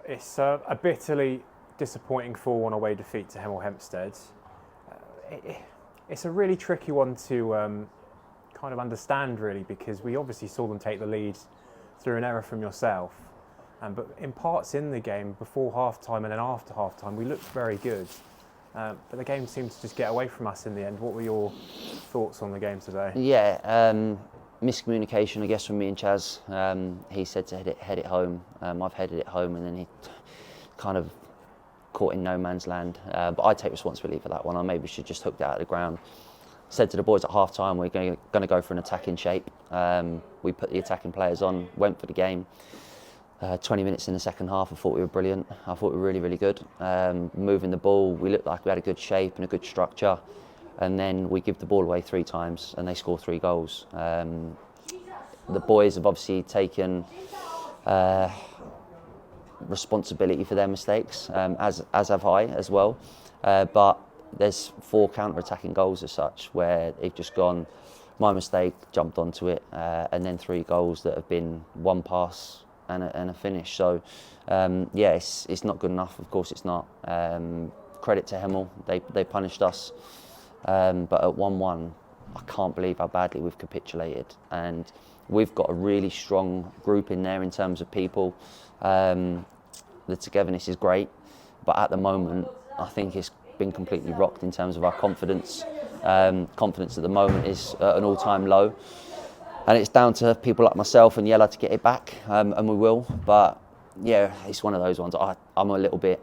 It's a bitterly disappointing 4-1 away defeat to Hemel Hempstead. It's a really tricky one to kind of understand, really, because we obviously saw them take the lead through an error from yourself. But in parts in the game, before half-time and then after half-time, we looked very good. But the game seemed to just get away from us in the end. What were your thoughts on the game today? Yeah, miscommunication, I guess, from me and Chaz. He said to head it home. I've headed it home, and then he kind of caught in no man's land. But I take responsibility for that one. I maybe should just hooked it out of the ground. Said to the boys at half time, we're going to go for an attacking shape. We put the attacking players on, went for the game. 20 minutes in the second half, I thought we were brilliant. I thought we were really, really good. Moving the ball, we looked like we had a good shape and a good structure. And then we give the ball away 3 times and they score 3 goals. The boys have obviously taken responsibility for their mistakes, as have I as well. But there's 4 counter-attacking goals as such, where they've just gone, my mistake, jumped onto it, and then 3 goals that have been 1 pass and a finish. So yeah, it's not good enough. Of course, it's not. Credit to Hemel, they punished us, but at 1-1, I can't believe how badly we've capitulated. And we've got a really strong group in there in terms of people. The togetherness is great, but at the moment, I think it's been completely rocked in terms of our confidence. Confidence at the moment is at an all-time low. And it's down to people like myself and Yella to get it back, and we will. But yeah, it's one of those ones. I'm a little bit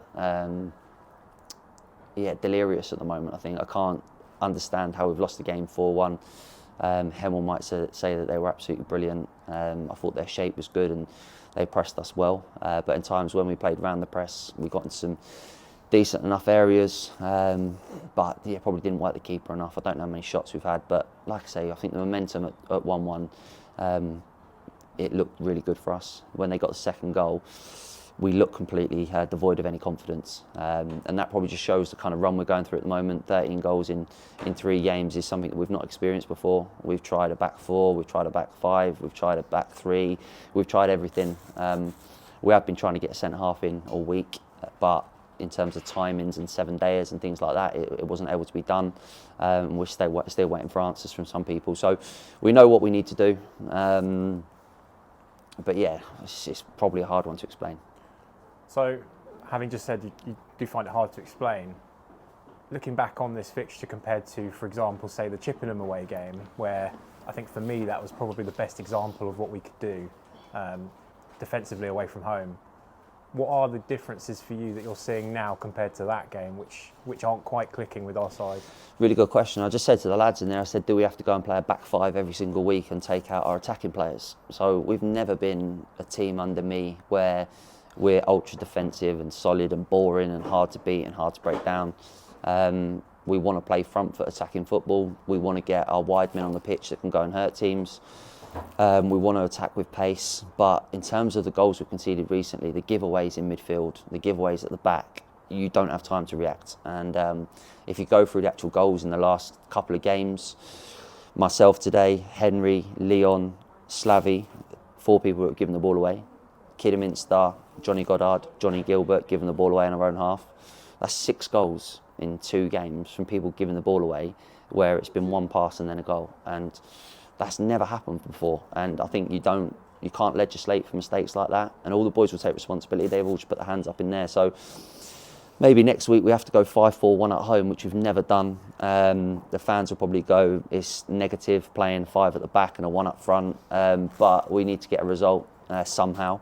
delirious at the moment. I think I can't understand how we've lost the game 4-1. Hemel might say that they were absolutely brilliant. I thought their shape was good and they pressed us well. But in times when we played round the press, we got into some decent enough areas, but yeah, probably didn't work the keeper enough. I don't know how many shots we've had, but like I say, I think the momentum at 1-1, it looked really good for us. When they got the second goal, we looked completely devoid of any confidence, and that probably just shows the kind of run we're going through at the moment. 13 goals in 3 games is something that we've not experienced before. We've tried a back 4, we've tried a back 5, we've tried a back 3, we've tried everything. We have been trying to get a centre half in all week, but in terms of timings and 7 days and things like that, it wasn't able to be done. We're still waiting for answers from some people. So we know what we need to do. But yeah, it's probably a hard one to explain. So, having just said you do find it hard to explain, looking back on this fixture compared to, for example, say the Chippenham away game, where I think for me that was probably the best example of what we could do defensively away from home. What are the differences for you that you're seeing now compared to that game, which aren't quite clicking with our side? Really good question. I just said to the lads in there, I said, do we have to go and play a back 5 every single week and take out our attacking players? So we've never been a team under me where we're ultra defensive and solid and boring and hard to beat and hard to break down. We want to play front foot attacking football. We want to get our wide men on the pitch that can go and hurt teams. We want to attack with pace, but in terms of the goals we've conceded recently, the giveaways in midfield, the giveaways at the back, you don't have time to react. And if you go through the actual goals in the last couple of games, myself today, Henry, Leon, Slavy, 4 people who have given the ball away. Kidderminster, Johnny Goddard, Johnny Gilbert giving the ball away in our own half. That's 6 goals in 2 games from people giving the ball away, where it's been 1 pass and then a goal. And that's never happened before, and I think you can't legislate for mistakes like that, and all the boys will take responsibility. They've all just put their hands up in there. So maybe next week we have to go 5-4-1 at home, which we've never done. The fans will probably go, it's negative playing 5 at the back and a 1 up front, but we need to get a result somehow.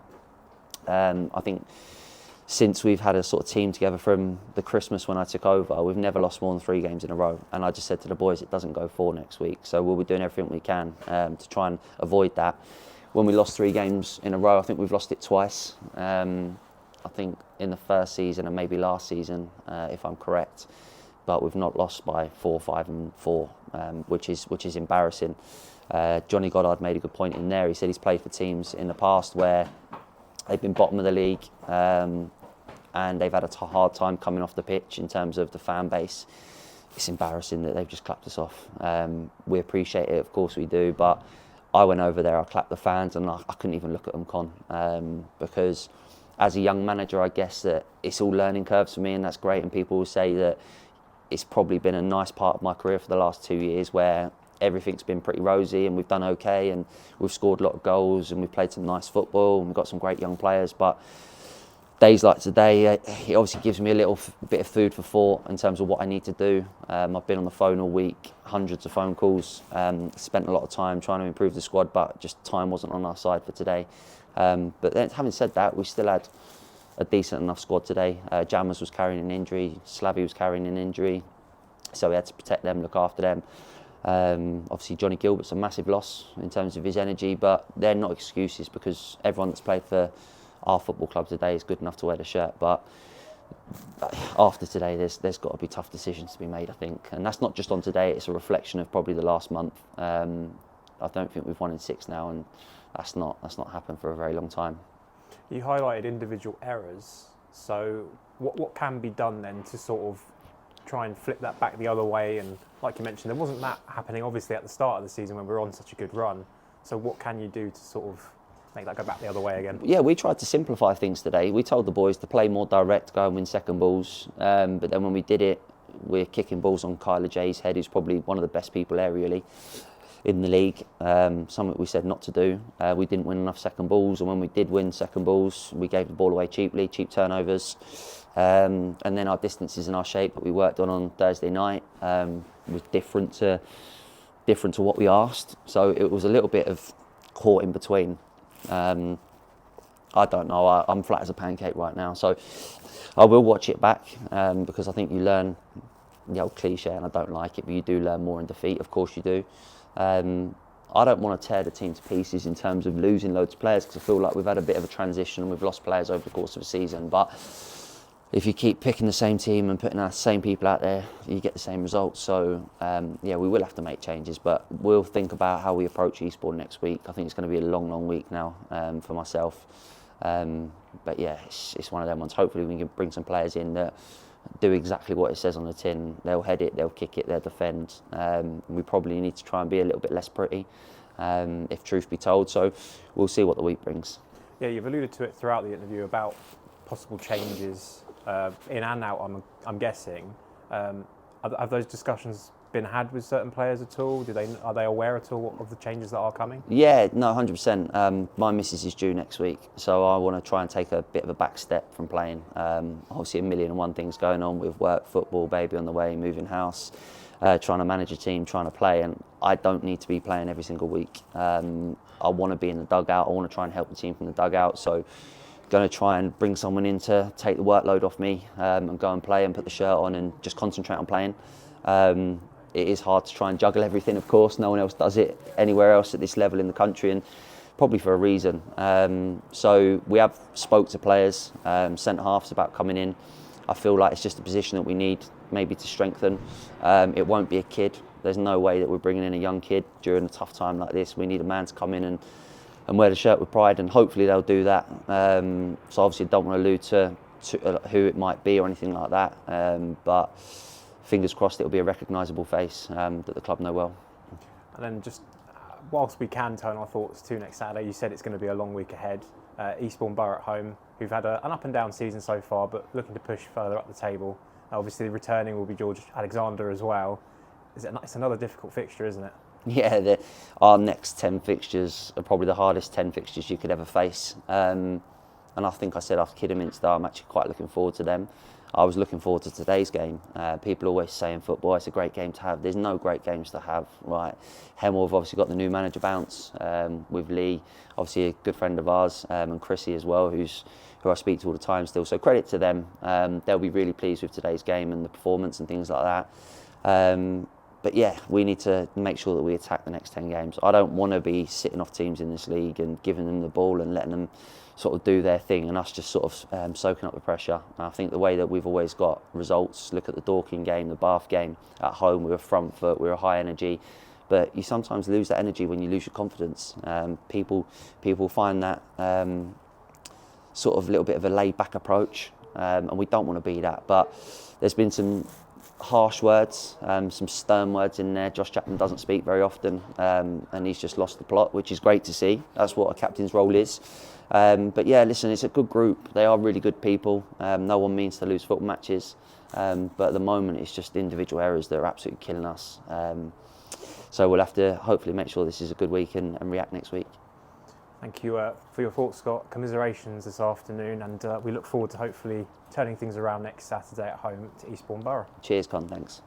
I think since we've had a sort of team together from the Christmas when I took over, we've never lost more than 3 games in a row. And I just said to the boys, it doesn't go 4 next week. So we'll be doing everything we can to try and avoid that. When we lost 3 games in a row, I think we've lost it twice. I think in the first season and maybe last season, if I'm correct. But we've not lost by 4, 5 and 4, which is embarrassing. Johnny Goddard made a good point in there. He said he's played for teams in the past where they've been bottom of the league, and they've had a hard time coming off the pitch in terms of the fan base. It's embarrassing that they've just clapped us off. We appreciate it, of course we do, but I went over there, I clapped the fans, and I couldn't even look at them, because as a young manager, I guess that it's all learning curves for me, and that's great. And people will say that it's probably been a nice part of my career for the last 2 years where everything's been pretty rosy and we've done okay and we've scored a lot of goals and we've played some nice football and we've got some great young players. But days like today, it obviously gives me a little bit of food for thought in terms of what I need to do. I've been on the phone all week, hundreds of phone calls, spent a lot of time trying to improve the squad, but just time wasn't on our side for today. But then, having said that, we still had a decent enough squad today. Jammers was carrying an injury, Slavy was carrying an injury, so we had to protect them, look after them. Obviously Johnny Gilbert's a massive loss in terms of his energy, but they're not excuses because everyone that's played for our football club today is good enough to wear the shirt. But after today, there's got to be tough decisions to be made, I think, and that's not just on today. It's a reflection of probably the last month. I don't think we've won in 6 now, and that's not happened for a very long time. You highlighted individual errors, so what can be done then to sort of try and flip that back the other way? And like you mentioned, there wasn't that happening obviously at the start of the season when we were on such a good run. So what can you do to sort of make that go back the other way again? Yeah, we tried to simplify things today. We told the boys to play more direct, go and win second balls. But then when we did it, we're kicking balls on Kyler J's head, who's probably one of the best people aerially in the league. Something we said not to do. We didn't win enough second balls, and when we did win second balls, we gave the ball away cheaply, cheap turnovers. And then our distances and our shape that we worked on Thursday night was different to what we asked. So it was a little bit of caught in between. I don't know. I'm flat as a pancake right now, so I will watch it back because I think you learn the old cliche, and I don't like it, but you do learn more in defeat. Of course you do. I don't want to tear the team to pieces in terms of losing loads of players because I feel like we've had a bit of a transition and we've lost players over the course of a season. But if you keep picking the same team and putting the same people out there, you get the same results. So yeah, we will have to make changes, but we'll think about how we approach Eastbourne next week. I think it's going to be a long week now for myself. But yeah, it's one of them ones. Hopefully we can bring some players in that do exactly what it says on the tin. They'll head it, they'll kick it, they'll defend. We probably need to try and be a little bit less pretty, if truth be told. So we'll see what the week brings. Yeah, you've alluded to it throughout the interview about possible changes in and out, I'm guessing. Have those discussions been had with certain players at all? Are they aware at all of the changes that are coming? Yeah, no, 100%. My missus is due next week, so I want to try and take a bit of a back step from playing. Obviously, 1,000,001 things going on with work, football, baby on the way, moving house, trying to manage a team, trying to play, and I don't need to be playing every single week. I want to be in the dugout. I want to try and help the team from the dugout. So going to try and bring someone in to take the workload off me and go and play and put the shirt on and just concentrate on playing. It is hard to try and juggle everything, of course. No one else does it anywhere else at this level in the country, and probably for a reason. So we have spoke to players, centre halves about coming in. I feel like it's just a position that we need maybe to strengthen. It won't be a kid. There's no way that we're bringing in a young kid during a tough time like this. We need a man to come in and wear the shirt with pride, and hopefully they'll do that. So obviously I don't want to allude to who it might be or anything like that, but fingers crossed it'll be a recognisable face that the club know well. And then just whilst we can turn our thoughts to next Saturday, you said it's going to be a long week ahead. Eastbourne Borough at home, who've had an up and down season so far, but looking to push further up the table. Obviously returning will be George Alexander as well. It's another difficult fixture, isn't it? Yeah, our next 10 fixtures are probably the hardest 10 fixtures you could ever face. And I think I said after Kidderminster, I'm actually quite looking forward to them. I was looking forward to today's game. People always say in football, it's a great game to have. There's no great games to have, right? Hemel have obviously got the new manager bounce with Lee, obviously a good friend of ours, and Chrissy as well, who I speak to all the time still. So credit to them. They'll be really pleased with today's game and the performance and things like that. But yeah, we need to make sure that we attack the next 10 games. I don't want to be sitting off teams in this league and giving them the ball and letting them sort of do their thing and us just sort of soaking up the pressure. And I think the way that we've always got results, look at the Dorking game, the Bath game, at home we were front foot, we were high energy, but you sometimes lose that energy when you lose your confidence. People find that sort of little bit of a laid back approach, and we don't want to be that. But there's been some harsh words, some stern words in there. Josh Chapman doesn't speak very often, and he's just lost the plot, which is great to see. That's what a captain's role is. But yeah, listen, it's a good group. They are really good people. No one means to lose football matches. But at the moment, it's just individual errors that are absolutely killing us. So we'll have to hopefully make sure this is a good week and react next week. Thank you for your thoughts, Scott. Commiserations this afternoon, and we look forward to hopefully turning things around next Saturday at home to Eastbourne Borough. Cheers, Con. Thanks.